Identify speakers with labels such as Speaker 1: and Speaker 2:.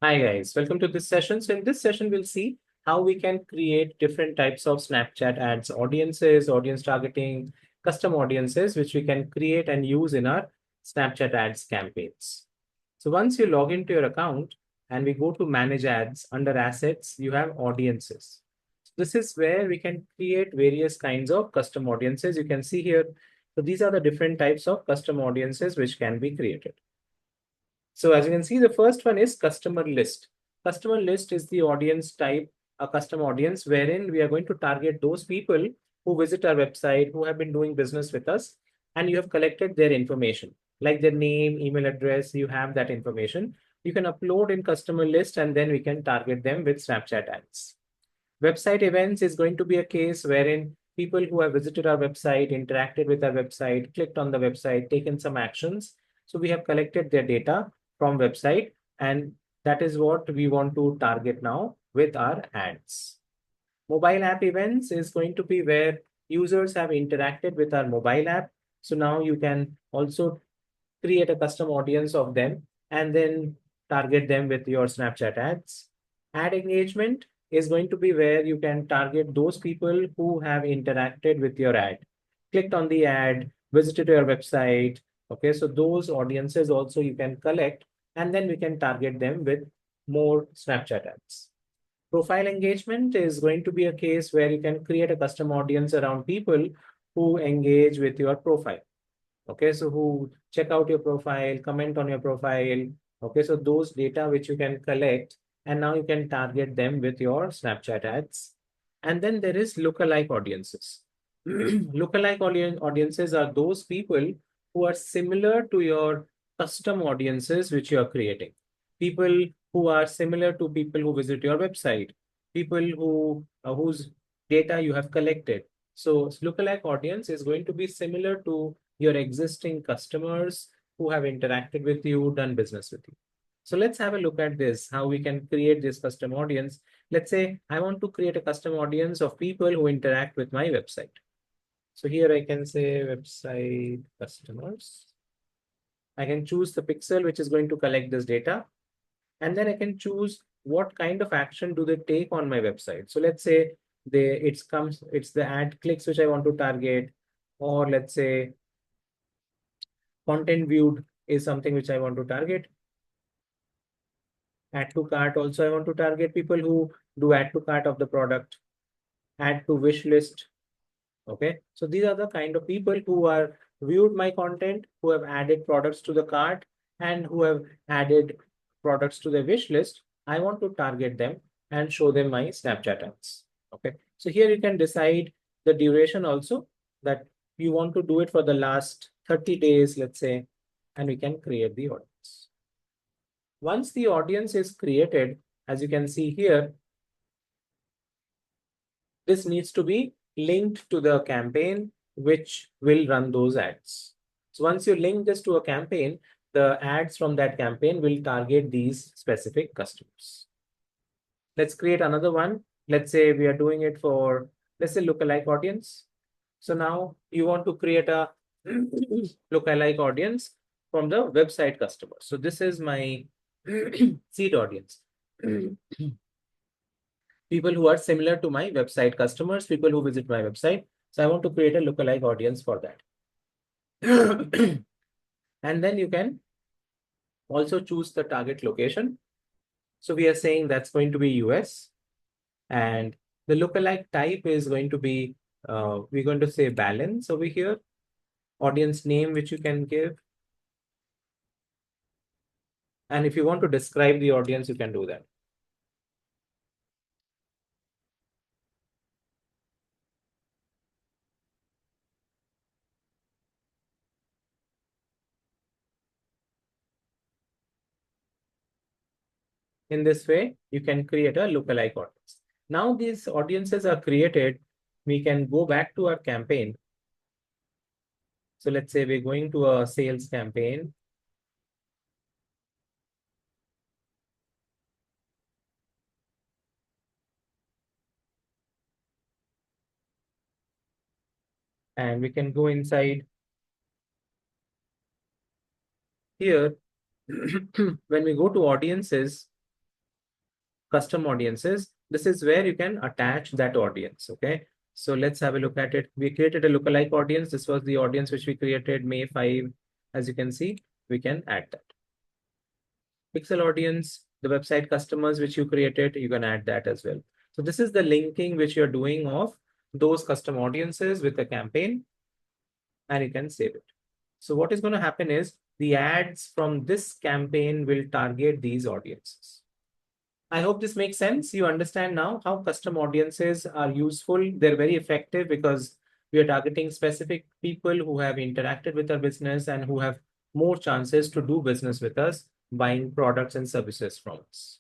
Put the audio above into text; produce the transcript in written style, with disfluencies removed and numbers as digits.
Speaker 1: Hi guys, welcome to this session. So in this session, we'll see how we can create different types of Snapchat ads, audiences, audience targeting, custom audiences, which we can create and use in our Snapchat ads campaigns. So once you log into your account and we go to manage ads under assets, you have audiences. This is where we can create various kinds of custom audiences. You can see here. So these are the different types of custom audiences which can be created. So as you can see, the first one is customer list. Customer list is the audience type, a custom audience, wherein we are going to target those people who visit our website, who have been doing business with us, and you have collected their information, like their name, email address, you have that information. You can upload in customer list, and then we can target them with Snapchat ads. Website events is going to be a case wherein people who have visited our website, interacted with our website, clicked on the website, taken some actions. So we have collected their data from website, and that is what we want to target now with our ads. Mobile app events is going to be where users have interacted with our mobile app. So now you can also create a custom audience of them and then target them with your Snapchat ads. Ad engagement is going to be where you can target those people who have interacted with your ad, clicked on the ad, visited your website. Okay, so those audiences also you can collect and then we can target them with more Snapchat ads. Profile engagement is going to be a case where you can create a custom audience around people who engage with your profile. Okay, so who check out your profile, comment on your profile. Okay, so those data which you can collect, and now you can target them with your Snapchat ads. And then there is lookalike audiences. Lookalike audiences are those people who are similar to your custom audiences which you are creating. People who are similar to people who visit your website, people who whose data you have collected. So lookalike audience is going to be similar to your existing customers who have interacted with you, done business with you. So let's have a look at this, how we can create this custom audience. Let's say I want to create a custom audience of people who interact with my website. So here I can say website customers. I can choose the pixel which is going to collect this data. And then I can choose what kind of action do they take on my website. So let's say it's the ad clicks which I want to target, or let's say content viewed is something which I want to target. Add to cart also I want to target people who do add to cart of the product, add to wish list. Okay, so these are the kind of people who are viewed my content, who have added products to the cart, and who have added products to the wish list. I want to target them and show them my Snapchat ads. Okay, so here you can decide the duration also, that you want to do it for the last 30 days, let's say, and we can create the audience. Once the audience is created, as you can see here, this needs to be linked to the campaign which will run those ads. So once you link this to a campaign, the ads from that campaign will target these specific customers. Let's create another one. Let's say we are doing it for, let's say, lookalike audience. So now you want to create a lookalike audience from the website customers. So this is my seed audience. People who are similar to my website customers, people who visit my website. So I want to create a lookalike audience for that. And then you can also choose the target location. So we are saying that's going to be US. And the lookalike type is going to be, we're going to say balance over here. Audience name, which you can give. And if you want to describe the audience, you can do that. In this way, you can create a lookalike audience. Now these audiences are created. We can go back to our campaign. So let's say we're going to a sales campaign. And we can go inside here. When we go to audiences, custom audiences, this is where you can attach that audience. Okay. So let's have a look at it. We created a lookalike audience. This was the audience which we created May 5. As you can see, we can add that. Pixel audience, the website customers which you created, you can add that as well. So this is the linking which you're doing of those custom audiences with the campaign, and you can save it. So what is going to happen is the ads from this campaign will target these audiences. I hope this makes sense. You understand now how custom audiences are useful. They're very effective because we are targeting specific people who have interacted with our business and who have more chances to do business with us, buying products and services from us.